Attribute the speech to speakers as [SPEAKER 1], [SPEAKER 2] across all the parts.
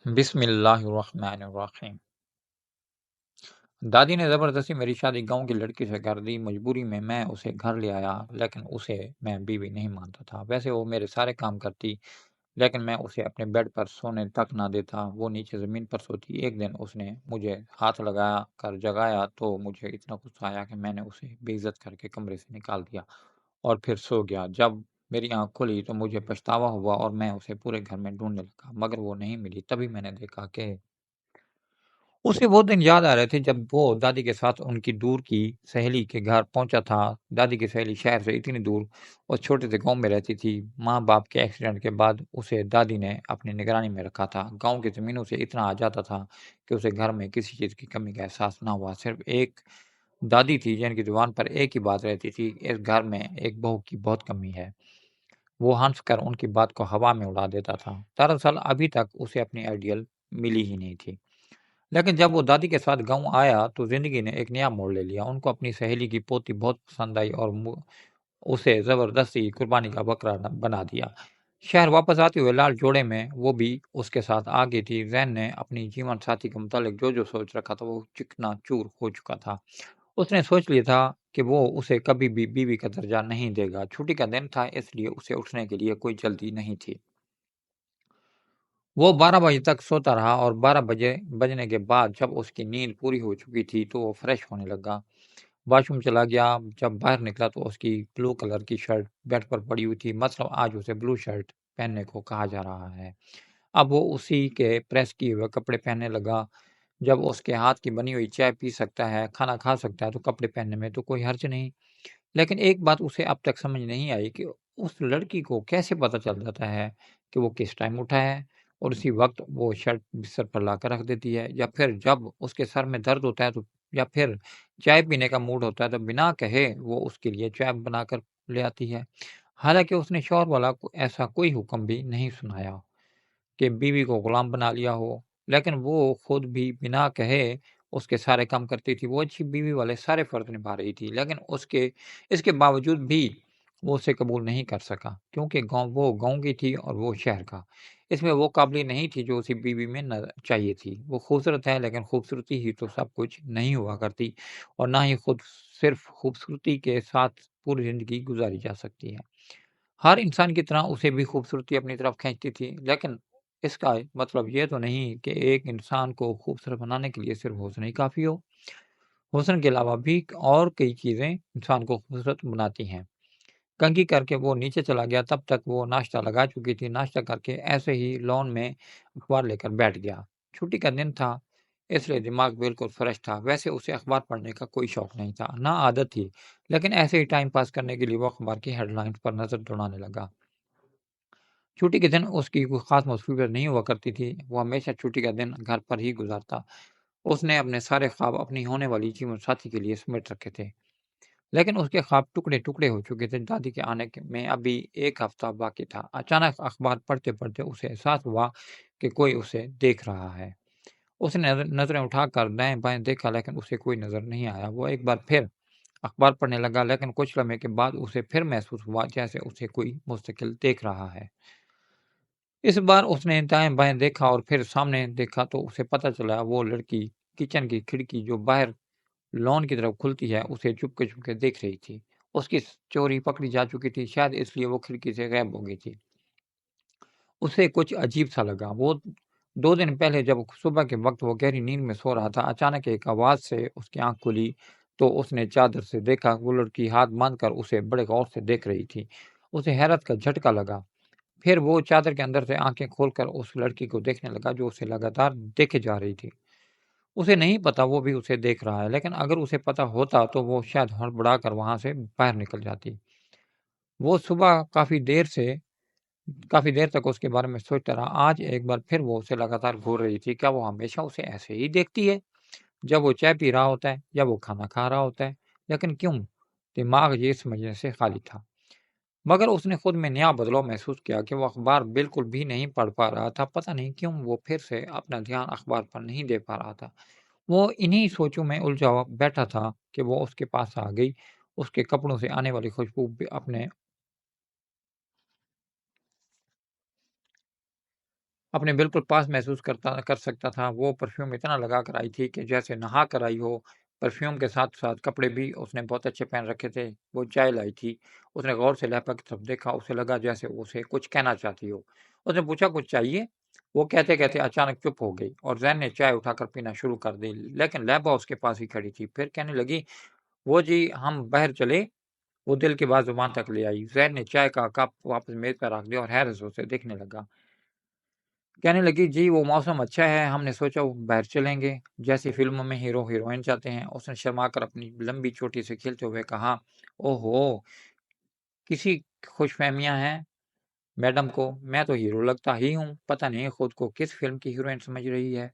[SPEAKER 1] बिस्मिल्लाहिर्रहमानिर्रहीम। दादी ने ज़बरदस्ती मेरी शादी गाँव की लड़की से कर दी। मजबूरी में मैं उसे घर ले आया, लेकिन उसे मैं बीवी नहीं मानता था। वैसे वो मेरे सारे काम करती, लेकिन मैं उसे अपने बेड पर सोने तक ना देता। वो नीचे ज़मीन पर सोती। एक दिन उसने मुझे हाथ लगा कर जगाया तो मुझे इतना गुस्सा आया कि मैंने उसे बेइज़्ज़त करके कमरे से निकाल दिया और फिर सो गया। जब मेरी आँख खुली तो मुझे पछतावा हुआ और मैं उसे पूरे घर में ढूँढने लगा, मगर वो नहीं मिली। तभी मैंने देखा कि उसे वो दिन याद आ रहे थे जब वो दादी के साथ उनकी दूर की सहेली के घर पहुंचा था। दादी की सहेली शहर से इतनी दूर और छोटे से गांव में रहती थी। माँ-बाप के एक्सीडेंट के बाद उसे दादी ने अपनी निगरानी में रखा था। गांव की ज़मीनों से इतना आ जाता था कि उसे घर में किसी चीज़ की कमी का एहसास ना हुआ। सिर्फ एक दादी थी जिनकी ज़ुबान पर एक ही बात रहती थी, इस घर में एक बहू की बहुत कमी है। वो हँसकर उनकी बात को हवा में उड़ा देता था। दरअसल अभी तक उसे अपनी आइडियल मिली ही नहीं थी। लेकिन जब वो दादी के साथ गाँव आया, तो ज़िंदगी ने एक नया मोड़ ले लिया। उनको अपनी सहेली की पोती बहुत पसंद आई और उसे ज़बरदस्ती कुर्बानी का बकरा बना दिया। शहर वापस आते हुए लाल जोड़े में वो भी उसके साथ आ गई थी। ज़ैन ने अपनी जीवन साथी के मुतालिक जो-जो सोच रखा था, वो चिकना-चूर हो चुका था। उसने सोच लिया था कि वो उसे कभी भी बीवी का दर्जा नहीं देगा। छुट्टी का दिन था, इसलिए उसे उठने के लिए कोई जल्दी नहीं थी। वो 12 बजे तक सोता रहा और 12 बजने के बाद जब उसकी नींद पूरी हो चुकी थी, तो वो फ्रेश होने लगा। वॉशरूम चला गया। जब बाहर निकला तो उसकी ब्लू कलर की शर्ट बेड पर पड़ी हुई थी, मतलब आज उसे ब्लू शर्ट पहनने को कहा जा रहा है। अब वो उसी के प्रेस किए हुए कपड़े पहनने लगा। जब उसके हाथ की बनी हुई चाय पी सकता है, खाना खा सकता है, तो कपड़े पहनने में तो कोई हर्ज नहीं। लेकिन एक बात उसे अब तक समझ नहीं आई कि उस लड़की को कैसे पता चल जाता है कि वो किस टाइम उठा है और उसी वक्त वो शर्ट बिस्तर पर लाकर रख देती है, या फिर जब उसके सर में दर्द होता है तो, या फिर चाय पीने का मूड होता है तो बिना कहे वो उसके लिए चाय बनाकर ले आती है। हालांकि उसने शौहर वाला ऐसा कोई हुक्म भी नहीं सुनाया कि बीवी को गुलाम बना लिया हो, लेकिन वो खुद भी बिना कहे उसके सारे काम करती थी। वो अच्छी बीवी वाले सारे फ़र्ज़ निभा रही थी, लेकिन उसके इसके बावजूद भी वो उसे कबूल नहीं कर सका, क्योंकि वो गाँव की थी और वो शहर का। इसमें वो काबिलियत नहीं थी जो उसे बीवी में न चाहिए थी। वो खूबसूरत है, लेकिन खूबसूरती ही तो सब कुछ नहीं हुआ करती और ना ही खुद सिर्फ़ खूबसूरती के साथ पूरी ज़िंदगी गुज़ारी जा सकती है। हर इंसान की तरह उसे भी खूबसूरती अपनी तरफ खींचती थी, लेकिन इसका मतलब ये तो नहीं कि एक इंसान को खूबसूरत बनाने के लिए सिर्फ हुस्न ही काफ़ी हो। हुस्न के अलावा भी और कई चीज़ें इंसान को खूबसूरत बनाती हैं। कंघी करके वो नीचे चला गया, तब तक वो नाश्ता लगा चुकी थी। नाश्ता करके ऐसे ही लॉन में अखबार लेकर बैठ गया। छुट्टी का दिन था, इसलिए दिमाग बिल्कुल फ्रेश था। वैसे उसे अखबार पढ़ने का कोई शौक नहीं था, ना आदत थी, लेकिन ऐसे ही टाइम पास करने के लिए वो अखबार की हेडलाइंस पर नज़र दौड़ाने लगा। छुट्टी के दिन उसकी कोई ख़ास मसरूफ़ियत नहीं हुआ करती थी, वो हमेशा छुट्टी का दिन घर पर ही गुज़ारता। उसने अपने सारे ख़्वाब अपनी होने वाली जीवनसाथी के लिए समेट रखे थे, लेकिन उसके ख़्वाब टुकड़े-टुकड़े हो चुके थे। दादी के आने के में अभी 1 हफ़्ता बाकी था। अचानक अखबार पढ़ते-पढ़ते उसे एहसास हुआ कि कोई उसे देख रहा है। उसने नज़रें उठाकर दाएँ-बाएँ देखा, लेकिन उसे कोई नज़र नहीं आया। वो एक बार फिर अखबार पढ़ने लगा, लेकिन कुछ लम्हे के बाद उसे फिर महसूस हुआ जैसे उसे कोई मुस्तकिल देख रहा है। इस बार उसने दाएँ-बाएँ देखा और फिर सामने देखा, तो उसे पता चला वो लड़की किचन की खिड़की जो बाहर लॉन की तरफ खुलती है, उसे चुपके-चुपके देख रही थी। उसकी चोरी पकड़ी जा चुकी थी, शायद इसलिए वो खिड़की से गायब हो गई थी। उसे कुछ अजीब-सा लगा। वो 2 दिन पहले जब सुबह के वक़्त वो गहरी नींद में सो रहा था, अचानक एक आवाज़ से उसकी आँख खुली, तो उसने चादर से देखा वो लड़की हाथ बाँधकर उसे बड़े गौर से देख रही थी। उसे हैरत का झटका लगा। फिर वो चादर के अंदर से आँखें खोलकर उस लड़की को देखने लगा जो उसे लगातार देखे जा रही थी। उसे नहीं पता वो भी उसे देख रहा है, लेकिन अगर उसे पता होता तो वो शायद हड़बड़ाकर वहाँ से बाहर निकल जाती। वो सुबह काफ़ी देर तक उसके बारे में सोचता रहा। आज एक बार फिर वो उसे लगातार घूर रही थी। क्या वो हमेशा उसे ऐसे ही देखती है? जब वो चाय पी रहा होता है या वो खाना खा रहा होता है? लेकिन क्यों? दिमाग ये समझने से खाली था। मगर उसने खुद में नया बदलाव महसूस किया कि वो अखबार बिल्कुल भी नहीं पढ़ पा रहा था। पता नहीं क्यों वो फिर से अपना ध्यान अखबार पर नहीं दे पा रहा था। वो इन्हीं सोचों में उलझा हुआ बैठा था कि वो उसके पास आ गई। उसके कपड़ों से आने वाली खुशबू भी अपने बिल्कुल पास महसूस कर सकता था। वो परफ्यूम इतना लगा कर आई थी कि जैसे नहा कर आई हो। परफ्यूम के साथ-साथ कपड़े भी उसने बहुत अच्छे पहन रखे थे। वो चाय लाई थी। उसने गौर से लहपा की तरफ देखा, उसे लगा जैसे उसे कुछ कहना चाहती हो। उसने पूछा, "कुछ चाहिए?" वो कहते-कहते अचानक चुप हो गई और ज़ैन ने चाय उठाकर पीना शुरू कर दी। लेकिन लहबा उसके पास ही खड़ी थी। फिर कहने लगी, "वो जी, हम बाहर चले।" वो दिल की बात ज़ुबान तक ले आई। ज़ैन ने चाय का कप वापस मेज़ पर रख दिया और हैरत से उसे देखने लगा। कहने लगी, "जी, वो मौसम अच्छा है, हमने सोचा वो बाहर चलेंगे, जैसे फ़िल्मों में हीरो-हीरोइन जाते हैं।" उसने शर्माकर अपनी लंबी चोटी से खीलते हुए कहा, "ओहो! किसी खुशफ़हमियाँ हैं मैडम को, मैं तो हीरो लगता ही हूँ, पता नहीं खुद को किस फ़िल्म की हीरोइन समझ रही है।"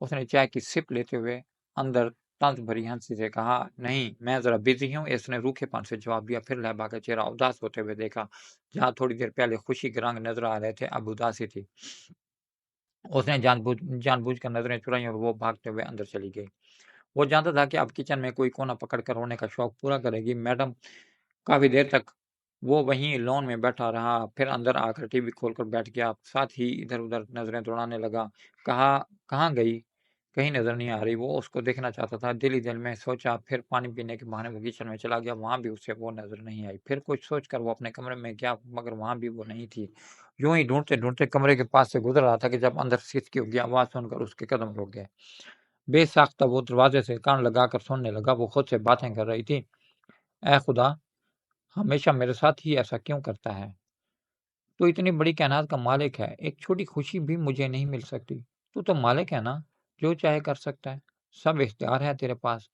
[SPEAKER 1] उसने चाय की सिप लेते हुए अंदर तंज भरी हँसी से कहा, "नहीं, मैं ज़रा बिज़ी हूँ।" इसने रूखेपन से जवाब दिया, फिर लहबा का चेहरा उदास होते हुए देखा। जहाँ थोड़ी देर पहले खुशी के रंग नज़र आ रहे थे, अब उदासी थी। उसने जानबूझकर नज़रें चुराईं और वो भागते हुए अंदर चली गई। वो जानता था कि अब किचन में कोई कोना पकड़कर रोने का शौक पूरा करेगी। मैडम काफ़ी देर तक वो वहीं लॉन में बैठा रहा, फिर अंदर आकर टीवी खोलकर बैठ गया, साथ ही इधर-उधर नज़रें दौड़ाने लगा। कहाँ कहाँ गई? कहीं नज़र नहीं आ रही। वो उसको देखना चाहता था, दिल ही दिल में सोचा, फिर पानी पीने के बहाने वो किचन में चला गया, वहाँ भी उसे वो नज़र नहीं आई। फिर कुछ सोचकर वो अपने कमरे में गया, मगर वहाँ भी वो नहीं थी। यूँ ही ढूँढते-ढूँढते कमरे के पास से गुज़र रहा था कि जब अंदर सिसकियों की आवाज़ सुनकर उसके कदम रुक गए। बेसाख्ता वो दरवाज़े से कान लगाकर सुनने लगा, वो खुद से बातें कर रही थी। ऐ खुदा! हमेशा मेरे साथ ही ऐसा क्यों करता है? तू इतनी बड़ी कायनात का मालिक है, एक छोटी खुशी भी मुझे नहीं मिल सकती। तू तो मालिक है ना, जो चाहे कर सकता है, सब इख्तियार है तेरे पास,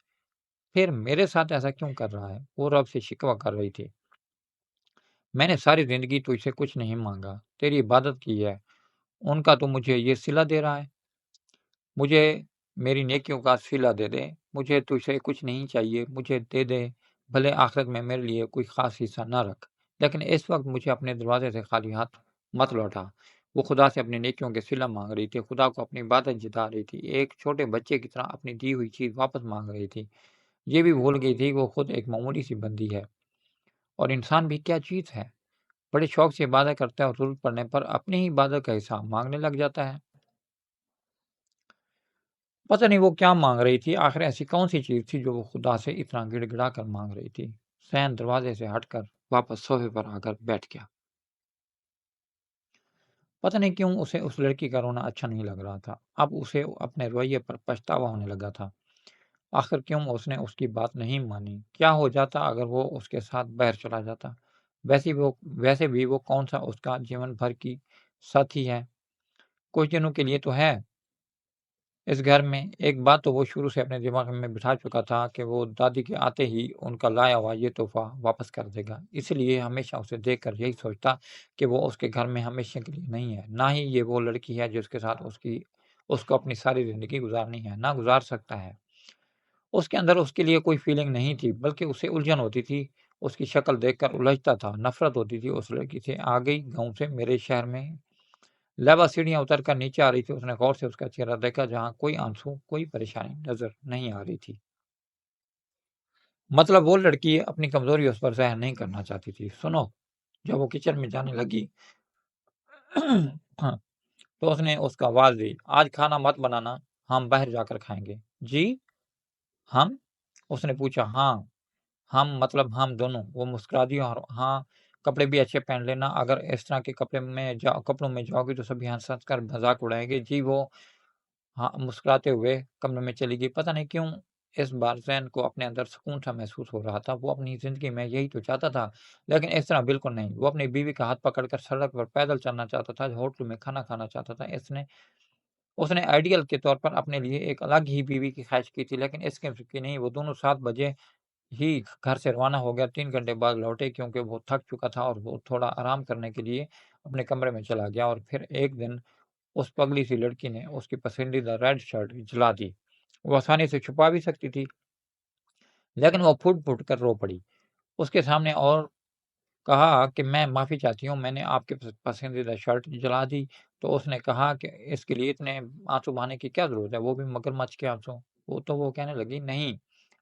[SPEAKER 1] फिर मेरे साथ ऐसा क्यों कर रहा है? वो रब से शिकवा कर रही थी। मैंने सारी ज़िंदगी तुझसे कुछ नहीं माँगा, तेरी इबादत की है, उनका तू मुझे ये सिला दे रहा है। मुझे मेरी नेकियों का सिला दे दे, मुझे तुझसे कुछ नहीं चाहिए, मुझे दे दे, भले आखिरत में मेरे लिए कोई ख़ास हिस्सा ना रख, लेकिन इस वक़्त मुझे अपने दरवाज़े से खाली हाथ मत लौटा। वो खुदा से अपनी नेकियों के सिला माँग रही थी, खुदा को अपनी इबादत जता रही थी, एक छोटे बच्चे की तरह अपनी दी हुई चीज़ वापस माँग रही थी। ये भी भूल गई थी वो खुद एक मामूली-सी बंदी है और इंसान भी क्या चीज़ है, बड़े शौक से इबादत करता है और ज़रूरत पड़ने पर अपनी ही इबादत का हिसाब माँगने लग जाता है। पता नहीं वो क्या माँग रही थी, आखिर ऐसी कौन-सी चीज़ थी जो वो खुदा से इतना गिड़गिड़ा कर माँग रही थी। सैन दरवाज़े से हटकर वापस सोफ़े पर आकर बैठ गया। पता नहीं क्यों उसे उस लड़की का रोना अच्छा नहीं लग रहा था। अब उसे अपने रवैये पर पछतावा होने लगा था। आखिर क्यों उसने उसकी बात नहीं मानी? क्या हो जाता अगर वो उसके साथ बाहर चला जाता? वैसे भी वो कौन-सा उसका जीवन भर की साथी है, कुछ दिनों के लिए तो है। इस घर में एक बात तो वो शुरू से अपने दिमाग में बिठा चुका था कि वो दादी के आते ही उनका लाया हुआ ये तोहफ़ा वापस कर देगा। इसलिए हमेशा उसे देखकर यही सोचता कि वो उसके घर में हमेशा के लिए नहीं है। ना ही ये वो लड़की है जिसके साथ उसको अपनी सारी ज़िंदगी गुज़ारनी है, ना गुज़ार सकता है। उसके अंदर उसके लिए कोई फ़ीलिंग नहीं थी, बल्कि उसे उलझन होती थी। उसकी शक्ल देखकर उलझता था, नफ़रत होती थी उस लड़की से। आ गई गाँव से मेरे शहर में। लैबा सीढ़ियाँ उतरकर नीचे आ रही थी, उसने गौर से उसका चेहरा देखा जहाँ कोई आँसू, कोई परेशानी नज़र नहीं आ रही थी। मतलब वो लड़की अपनी कमज़ोरी उस पर ज़ाहिर नहीं करना चाहती थी। सुनो, जब वो किचन में जाने लगी हाँ, तो उसने उसको आवाज़ दी, "आज खाना मत बनाना, हम बाहर जाकर खाएँगे।" "जी? हम?" उसने पूछा। "हाँ, हम मतलब हम दोनों।" वो मुस्कुरा दी और हाँ, कपड़े भी अच्छे पहन लेना, अगर इस तरह के कपड़ों में जाओगी तो सभी हँस-हँस कर मज़ाक उड़ाएँगे। जी, वो हाँ, मुस्कुराते हुए कमरे में चली गई। पता नहीं क्यों इस बार ज़ैन को अपने अंदर सुकून-सा महसूस हो रहा था। वो अपनी ज़िंदगी में यही तो चाहता था, लेकिन इस तरह बिल्कुल नहीं। वो अपनी बीवी का हाथ पकड़कर सड़क पर पैदल चलना चाहता था, होटल में खाना खाना चाहता था। उसने आइडियल के तौर पर अपने लिए एक अलग ही बीवी की ख़्वाहिश की थी, लेकिन इस किस्म की नहीं। वो दोनों 7 बजे ही घर से रवाना हो गया, 3 घंटे बाद लौटे क्योंकि वो थक चुका था और वो थोड़ा आराम करने के लिए अपने कमरे में चला गया और फिर एक दिन उस पगली सी लड़की ने उसकी पसंदीदा रेड शर्ट जला दी। वो आसानी से छुपा भी सकती थी, लेकिन वो फूट-फूट कर रो पड़ी। उसके सामने और कहा कि मैं माफ़ी चाहती हूँ, मैंने आपकी पसंदीदा शर्ट जला दी। तो उसने कहा कि इसके लिए इतने आँसू बहाने की क्या ज़रूरत है, वो भी मगरमच्छ के आँसू। वो कहने लगी, नहीं,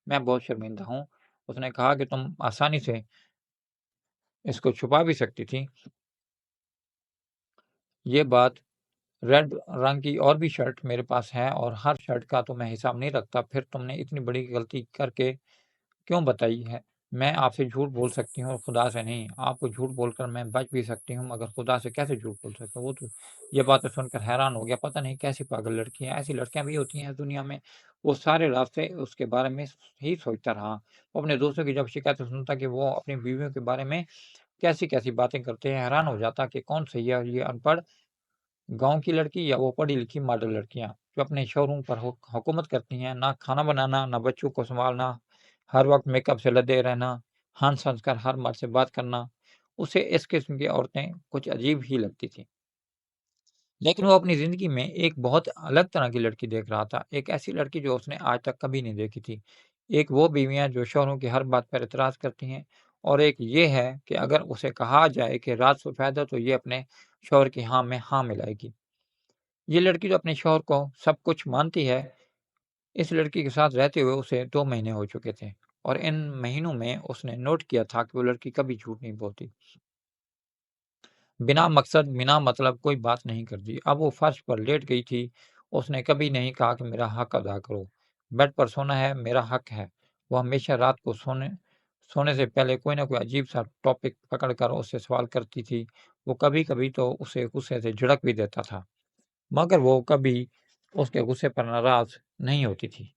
[SPEAKER 1] मैं बहुत शर्मिंदा हूँ। उसने कहा कि तुम आसानी से इसको छुपा भी सकती थी। ये बात रेड रंग की और भी शर्ट मेरे पास है और हर शर्ट का तो मैं हिसाब नहीं रखता, फिर तुमने इतनी बड़ी गलती करके क्यों बताई है? मैं आपसे झूठ बोल सकती हूँ, खुदा से नहीं। आपको झूठ बोलकर मैं बच भी सकती हूँ, मगर खुदा से कैसे झूठ बोल सकता हूँ? वो तो ये बातें सुनकर हैरान हो गया, पता नहीं कैसी पागल लड़की हैं, ऐसी लड़कियाँ भी होती हैं दुनिया में। वो सारे रास्ते उसके बारे में ही सोचता रहा। वो अपने दोस्तों की जब शिकायतें सुनता कि वो अपनी बीवियों के बारे में कैसी-कैसी बातें करते हैं, हैरान हो जाता कि कौन सही है, ये अनपढ़ गाँव की लड़की या वो पढ़ी-लिखी मॉडल लड़कियाँ, जो अपने शोहरों पर हुकूमत करती हैं, ना खाना बनाना, ना बच्चों को सँभालना, हर वक़्त मेकअप से लदे रहना, हँस-हँस कर हर मर्द से बात करना, उसे इस किस्म की औरतें कुछ अजीब ही लगती थीं। लेकिन वो अपनी ज़िंदगी में एक बहुत अलग तरह की लड़की देख रहा था, एक ऐसी लड़की जो उसने आज तक कभी नहीं देखी थी। एक वो बीवियाँ जो शौहरों की हर बात पर एतराज़ करती हैं और एक ये है कि अगर उसे कहा जाए कि रात सफ़ेद है, तो ये अपने शौहर की हाँ में हाँ मिलाएगी। ये लड़की जो अपने शौहर को सब कुछ मानती है, इस लड़की के साथ रहते हुए उसे 2 महीने हो चुके थे और इन महीनों में उसने नोट किया था कि वो लड़की कभी झूठ नहीं बोलती। बिना मकसद, बिना मतलब कोई बात नहीं करती। अब वो फर्श पर लेट गई थी, उसने कभी नहीं कहा कि मेरा हक अदा करो। बेड पर सोना है, मेरा हक है। वो हमेशा रात को सोने सोने से पहले कोई न कोई अजीब-सा टॉपिक पकड़ कर उससे सवाल करती थी। वो कभी-कभी तो उसे गुस्से से झिड़क भी देता था, मगर वो कभी उसके गुस्से पर नाराज़ नहीं होती थी।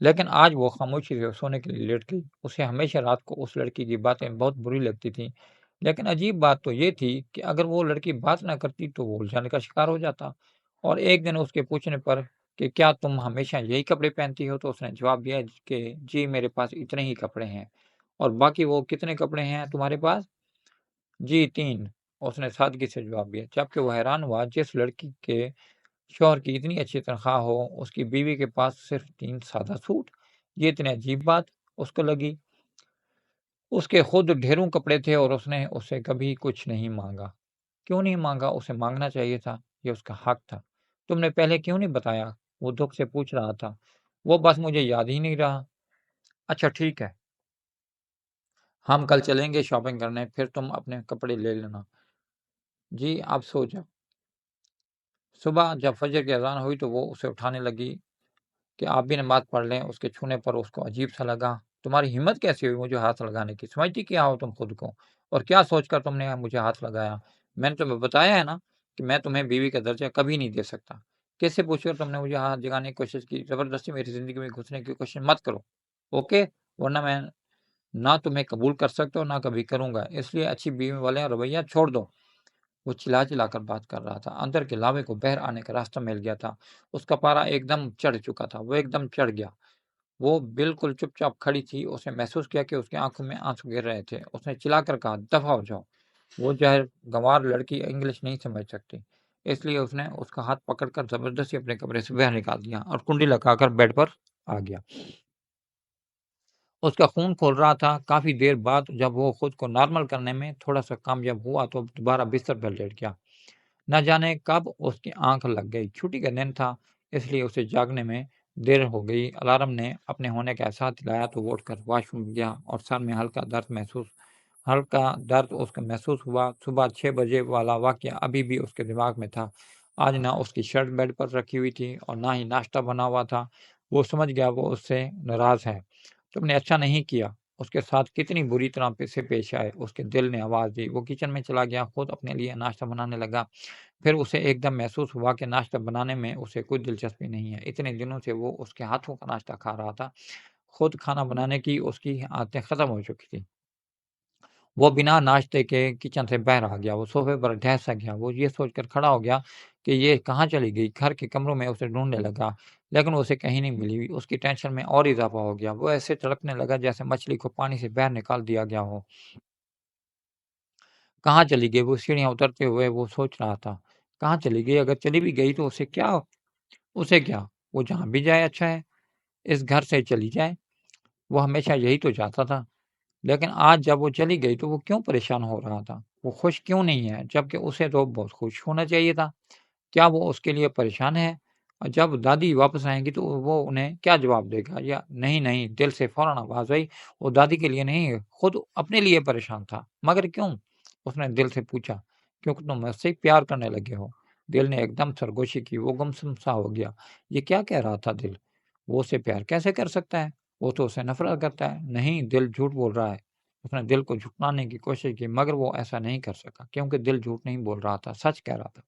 [SPEAKER 1] लेकिन आज वो खामोशी से सोने के लिए लेट गई। उसे हमेशा रात को उस लड़की की बातें बहुत बुरी लगती थीं। लेकिन अजीब बात तो ये थी कि अगर वो लड़की बात ना करती तो वो उलझन का शिकार हो जाता। और एक दिन उसके पूछने पर कि क्या तुम हमेशा यही कपड़े पहनती हो? तो उसने जवाब दिया कि जी मेरे पास इतने ही कपड़े हैं। और बाकी वो कितने कपड़े हैं तुम्हारे पास? जी 3, उसने सादगी से जवाब दिया। जबकि वो हैरान हुआ, जिस लड़की के शौहर की इतनी अच्छी तनख्वाह हो, उसकी बीवी के पास सिर्फ 3 सादा सूट। ये इतनी अजीब बात उसको लगी। उसके खुद ढेरों कपड़े थे और उसने उससे कभी कुछ नहीं माँगा। क्यों नहीं माँगा? उसे माँगना चाहिए था, ये उसका हक था। तुमने पहले क्यों नहीं बताया? वो दुःख से पूछ रहा था। वो बस मुझे याद ही नहीं रहा। अच्छा ठीक है, हम कल चलेंगे शॉपिंग करने, फिर तुम अपने कपड़े ले लेना। जी, आप सो जाओ। सुबह जब फजर की अज़ान हुई तो वो उसे उठाने लगी कि आप भी नमाज़ पढ़ लें। उसके छूने पर उसको अजीब-सा लगा। तुम्हारी हिम्मत कैसे हुई मुझे हाथ लगाने की? समझती क्या हो तुम खुद को? और क्या सोचकर तुमने मुझे हाथ लगाया? मैंने तुम्हें बताया है ना कि मैं तुम्हें बीवी का दर्जा कभी नहीं दे सकता। किससे पूछकर तुमने मुझे हाथ जगाने की कोशिश की? ज़बरदस्ती मेरी ज़िंदगी में घुसने की कोशिश मत करो, ओके? वरना मैं ना तुम्हें कबूल कर सकता हूँ, ना कभी करूँगा। इसलिए अच्छी बीवी वाला रवैया छोड़ दो। वो चिल्ला-चिल्ला कर बात कर रहा था। अंदर के लावे को बाहर आने का रास्ता मिल गया था। उसका पारा एकदम चढ़ चुका था। वो एकदम चढ़ गया। वो बिल्कुल चुपचाप खड़ी थी। उसने महसूस किया कि उसकी आँखों में आँसू गिर रहे थे। उसने चिल्लाकर कहा, "दफ़ा हो जाओ।" वो ज़हर-गँवार लड़की इंग्लिश नहीं समझ सकती। इसलिए उसने उसका हाथ पकड़कर ज़बरदस्ती अपने कमरे से बाहर निकाल दिया और कुंडी लगाकर बेड पर आ गया। उसका खून खौल रहा था। काफ़ी देर बाद जब वो खुद को नॉर्मल करने में थोड़ा-सा कामयाब हुआ तो दोबारा बिस्तर पर लेट गया। न जाने कब उसकी आँख लग गई। छुट्टी का दिन था, इसलिए उसे जागने में देर हो गई। अलार्म ने अपने होने का एहसास दिलाया तो वो उठकर वॉशरूम गया और सर में हल्का दर्द उसको महसूस हुआ। सुबह 6 बजे वाला वाक़या अभी भी उसके दिमाग में था। आज ना उसकी शर्ट बेड पर रखी हुई थी और ना ही नाश्ता बना हुआ था। वो समझ गया वो उससे नाराज़ है। तुमने अच्छा नहीं किया। उसके साथ कितनी बुरी तरह से पेश आए। उसके दिल ने आवाज़ दी। वो किचन में चला गया, खुद अपने लिए नाश्ता बनाने लगा। फिर उसे एकदम महसूस हुआ कि नाश्ता बनाने में उसे कोई दिलचस्पी नहीं है। इतने दिनों से वो उसके हाथों का नाश्ता खा रहा था। खुद खाना बनाने की उसकी आदतें खत्म हो चुकी थी। वो बिना नाश्ते के किचन से बाहर आ गया। वो सोफ़े पर ठहर सा गया। वो ये सोचकर खड़ा हो गया कि ये कहाँ चली गई? घर के कमरों में उसे ढूँढने लगा, लेकिन उसे कहीं नहीं मिली। उसकी टेंशन में और इज़ाफ़ा हो गया। वो ऐसे तड़पने लगा जैसे मछली को पानी से बाहर निकाल दिया गया हो। कहाँ चली गई? वो सीढ़ियाँ उतरते हुए वो सोच रहा था। कहाँ चली गई? अगर चली भी गई तो उसे क्या? वो जहाँ भी जाए अच्छा है। इस घर से चली जाए। वो हमेशा यही तो चाहता था। लेकिन आज जब वो चली गई तो वो क्यों परेशान हो रहा था? वो खुश क्यों नहीं है? जबकि उसे तो बहुत खुश होना चाहिए था। क्या वो उसके लिए परेशान है? और जब दादी वापस आएँगी तो वो उन्हें क्या जवाब देगा? या नहीं, नहीं, दिल से फ़ौरन आवाज़ आई, वो दादी के लिए नहीं, खुद अपने लिए परेशान था। मगर क्यों? उसने दिल से पूछा, क्योंकि तुम मुझसे प्यार करने लगे हो। दिल ने एकदम सरगोशी की, वो गुमसुम सा हो गया। ये क्या कह रहा था दिल? वो उसे प्यार कैसे कर सकता है? वो तो उससे नफ़रत करता है। नहीं, दिल झूठ बोल रहा है। उसने दिल को झुठलाने की कोशिश की, मगर वो ऐसा नहीं कर सका, क्योंकि दिल झूठ नहीं बोल रहा था, सच कह रहा था।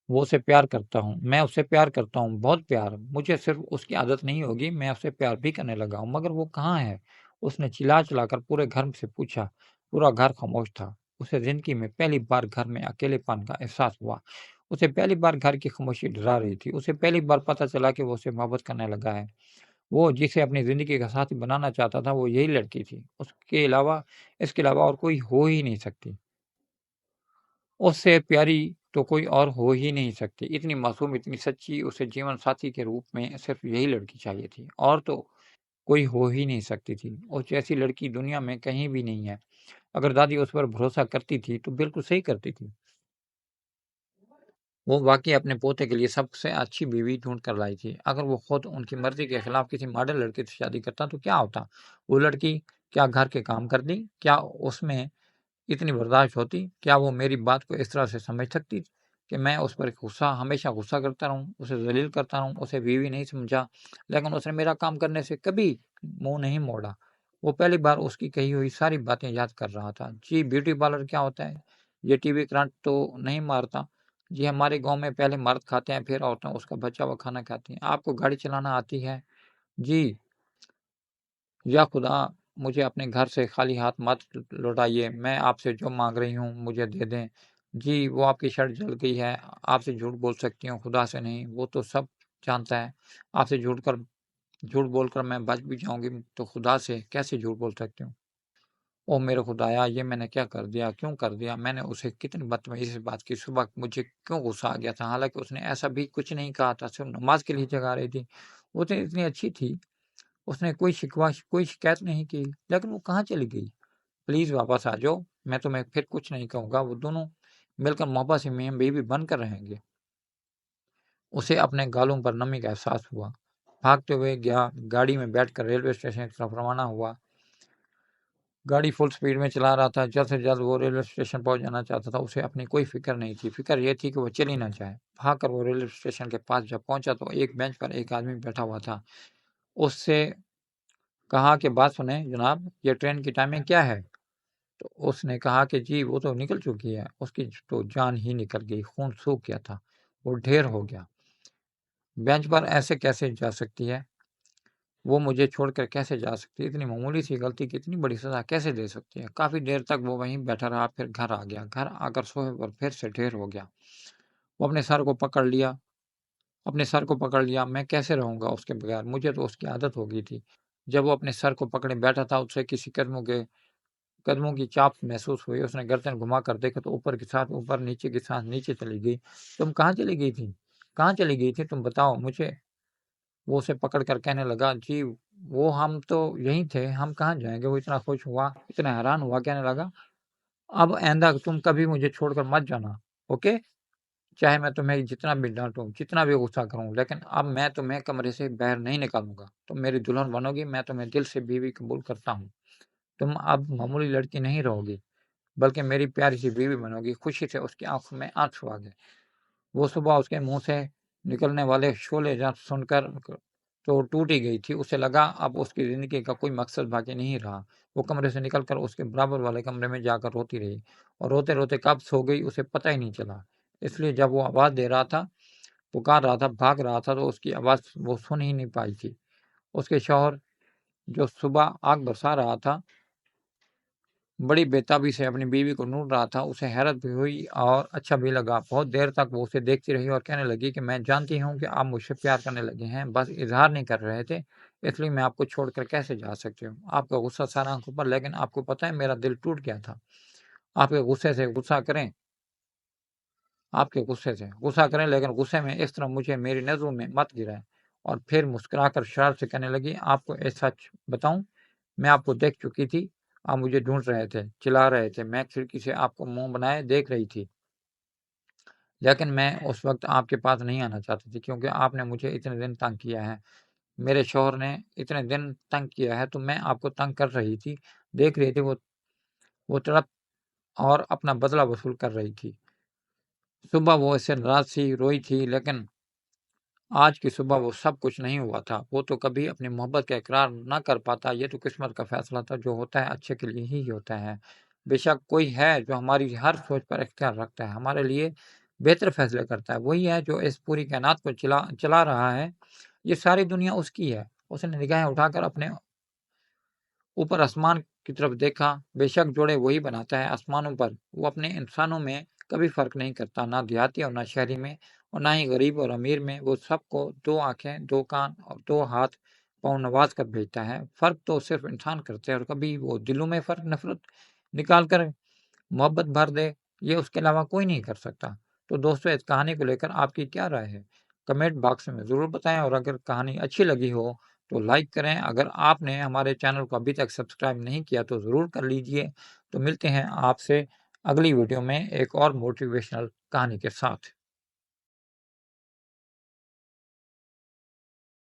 [SPEAKER 1] वो उसे प्यार करता हूँ, मैं उससे प्यार करता हूँ, बहुत प्यार। मुझे सिर्फ़ उसकी आदत नहीं होगी, मैं उससे प्यार भी करने लगा हूँ, मगर वो कहाँ है? उसने चिल्ला-चिल्ला कर पूरे घर से पूछा। पूरा घर खामोश था। उसे ज़िंदगी में पहली बार घर में अकेलेपन का एहसास हुआ। उसे पहली बार घर की खामोशी डरा रही थी। उसे पहली बार पता चला कि वो उसे मोहब्बत करने लगा है। वो जिसे अपनी ज़िंदगी का साथी बनाना चाहता था, वो यही लड़की थी। इसके अलावा और कोई हो ही नहीं सकती। उससे प्यारी तो कोई और हो ही नहीं सकती। इतनी मासूम, इतनी सच्ची, उसे जीवन साथी के रूप में सिर्फ़ यही लड़की चाहिए थी, और तो कोई हो ही नहीं सकती थी। उस जैसी लड़की दुनिया में कहीं भी नहीं है। अगर दादी उस पर भरोसा करती थी, तो बिल्कुल सही करती थी। वो वाक़ई अपने पोते के लिए सबसे अच्छी बीवी ढूँढ कर लाई थी। अगर वो खुद उनकी मर्ज़ी के खिलाफ किसी मॉडर्न लड़के से शादी करता, तो क्या होता? वो लड़की क्या घर के काम करती? क्या उसमें इतनी बर्दाश्त होती? क्या वो मेरी बात को इस तरह से समझ सकती कि मैं उस पर हमेशा गुस्सा करता रहूँ, उसे ज़लील करता रहूँ, उसे बीवी नहीं समझा, लेकिन उसने मेरा काम करने से कभी मुँह नहीं मोड़ा। वो पहली बार उसकी कही हुई सारी बातें याद कर रहा था। जी, ब्यूटी पार्लर क्या होता है? ये टीबी करंट तो नहीं मारता? जी, हमारे गाँव में पहले मर्द खाते हैं, फिर औरतें उसका बचा हुआ खाना खाती हैं। आपको गाड़ी चलाना आती है? जी। या खुदा, मुझे अपने घर से खाली हाथ मत लौटाइए, मैं आपसे जो माँग रही हूँ मुझे दे दें। जी, वो आपकी शर्ट जल गई है, आपसे झूठ बोल सकती हूँ, खुदा से नहीं, वो तो सब जानता है। आपसे झूठ बोलकर मैं बच भी जाऊँगी, तो खुदा से कैसे झूठ बोल सकती हूँ? ओह मेरे खुदाया! ये मैंने क्या कर दिया? क्यों कर दिया? मैंने उसे कितनी बदतमीज़ी से बात की, सुबह मुझे क्यों गुस्सा आ गया था? हालाँकि उसने ऐसा भी कुछ नहीं कहा था, सिर्फ़ नमाज़ के लिए जगा रही थी। वो तो इतनी अच्छी थी। उसने कोई शिकायत नहीं की, लेकिन वो कहाँ चली गई? प्लीज़ वापस आ जाओ, मैं तुम्हें फिर कुछ नहीं कहूँगा, वो दोनों मिलकर मोहब्बत से मियाँ बीवी बनकर रहेंगे। उसे अपने गालों पर नमी का एहसास हुआ। भागते हुए गया, गाड़ी में बैठकर रेलवे स्टेशन की तरफ रवाना हुआ। गाड़ी फुल स्पीड में चला रहा था, जल्द से जल्द वो रेलवे स्टेशन पहुँच जाना चाहता था, उसे अपनी कोई फ़िक्र नहीं थी, फ़िक्र ये थी कि वो चली ना जाए। भागकर वो रेलवे स्टेशन के पास जब पहुँचा, तो एक बेंच पर एक आदमी बैठा हुआ था। उससे कहा कि बात सुनें जनाब, ये ट्रेन की टाइमिंग क्या है? तो उसने कहा कि जी वो तो निकल चुकी है। उसकी तो जान ही निकल गई, खून सूख गया था, वो ढेर हो गया। बेंच पर ऐसे कैसे जा सकती है? वो मुझे छोड़कर कैसे जा सकती है? इतनी मामूली सी गलती की इतनी बड़ी सज़ा कैसे दे सकती है? काफ़ी देर तक वो वहीं बैठा रहा, फिर घर आ गया। घर आकर सोफ़े पर फिर से ढेर हो गया। वो अपने सर को पकड़ लिया, मैं कैसे रहूँगा उसके बगैर? मुझे तो उसकी आदत हो गई थी। जब वो अपने सर को पकड़े बैठा था, उसे किसी कदमों की चाप महसूस हुई। उसने गर्दन घुमाकर देखा, तो ऊपर की सांस ऊपर, नीचे की सांस नीचे चली गई। तुम कहाँ चली गई थी? कहाँ चली गई थी? तुम बताओ मुझे। वो उसे पकड़ कर कहने लगा, जी वो हम तो यहीं थे, हम कहाँ जाएँगे? वो इतना खुश हुआ, इतना हैरान हुआ, कहने लगा, अब आइंदा तुम कभी मुझे छोड़कर मत जाना, ओके? चाहे मैं तुम्हें जितना भी डाँटूँ, जितना भी गुस्सा करूँ, लेकिन अब मैं तुम्हें कमरे से बाहर नहीं निकालूँगा। तुम मेरी दुल्हन बनोगी, मैं तुम्हें दिल से बीवी कबूल करता हूँ। तुम अब मामूली लड़की नहीं रहोगी, बल्कि मेरी प्यारी-सी बीवी बनोगी। खुशी से उसकी आँखों में आँसू आ गए। वो सुबह उसके मुँह से निकलने वाले शोले जब सुनकर तो टूट ही गई थी। उसे लगा अब उसकी ज़िंदगी का कोई मकसद बाकी नहीं रहा। वो कमरे से निकलकर उसके बराबर वाले कमरे में जाकर रोती रही, और रोते-रोते कब सो गई उसे पता ही नहीं चला। इसलिए जब वो आवाज़ दे रहा था, पुकार रहा था, भाग रहा था, तो उसकी आवाज़ वो सुन ही नहीं पाई थी। उसके शौहर जो सुबह आग बरसा रहा था, बड़ी बेताबी से अपनी बीवी को ढूँढ रहा था। उसे हैरत भी हुई और अच्छा भी लगा। बहुत देर तक वो उसे देखती रही और कहने लगी कि मैं जानती हूँ कि आप मुझसे प्यार करने लगे हैं, बस इज़हार नहीं कर रहे थे, इसलिए मैं आपको छोड़कर कैसे जा सकती हूँ। आपका गुस्सा सारा आँखों पर, लेकिन आपको पता है मेरा दिल टूट गया था। आपके गुस्से से गुस्सा करें गुस्सा करें, लेकिन गुस्से में इस तरह मुझे मेरी नज़रों में मत गिराएँ। और फिर मुस्कुराकर शरारत से कहने लगी, आपको एक सच बताऊँ? मैं आपको देख चुकी थी, आप मुझे ढूँढ रहे थे, चिल्ला रहे थे, मैं खिड़की से आपको मुँह बनाए देख रही थी। लेकिन मैं उस वक़्त आपके पास नहीं आना चाहती थी, क्योंकि आपने मुझे इतने दिन तंग किया है। मेरे शौहर ने इतने दिन तंग किया है, तो मैं आपको तंग कर रही थी, देख रही थी वो तड़प और अपना बदला वसूल कर रही थी। सुबह वो ऐसे नाराज़ सी, रोई थी, लेकिन आज की सुबह वो सब कुछ नहीं हुआ था। वो तो कभी अपनी मोहब्बत का इकरार ना कर पाता, ये तो किस्मत का फ़ैसला था, जो होता है अच्छे के लिए ही होता है। बेशक कोई है जो हमारी हर सोच पर इख्तियार रखता है, हमारे लिए बेहतर फ़ैसले करता है, वही है जो इस पूरी कायनात को चला चला रहा है। ये सारी दुनिया उसकी है। उसने निगाहें उठाकर अपने ऊपर आसमान की तरफ देखा, बेशक जोड़े वही बनाता है आसमानों पर, वो अपने इंसानों में कभी फ़र्क नहीं करता, ना देहाती और ना शहरी में और ना ही गरीब और अमीर में। वो सबको 2 आँखें, 2 कान और 2 हाथ, पाँव नवाज़ कर भेजता है। फ़र्क तो सिर्फ़ इंसान करते हैं और कभी वो दिलों में फ़र्क, नफ़रत निकाल कर मोहब्बत भर दे, ये उसके अलावा कोई नहीं कर सकता। तो दोस्तों, इस कहानी को लेकर आपकी क्या राय है? कमेंट बॉक्स में ज़रूर बताएँ और अगर कहानी अच्छी लगी हो तो लाइक करें। अगर आपने हमारे चैनल को अभी तक सब्सक्राइब नहीं किया तो ज़रूर कर लीजिए। तो मिलते हैं आपसे अगली वीडियो में एक और मोटिवेशनल कहानी के साथ।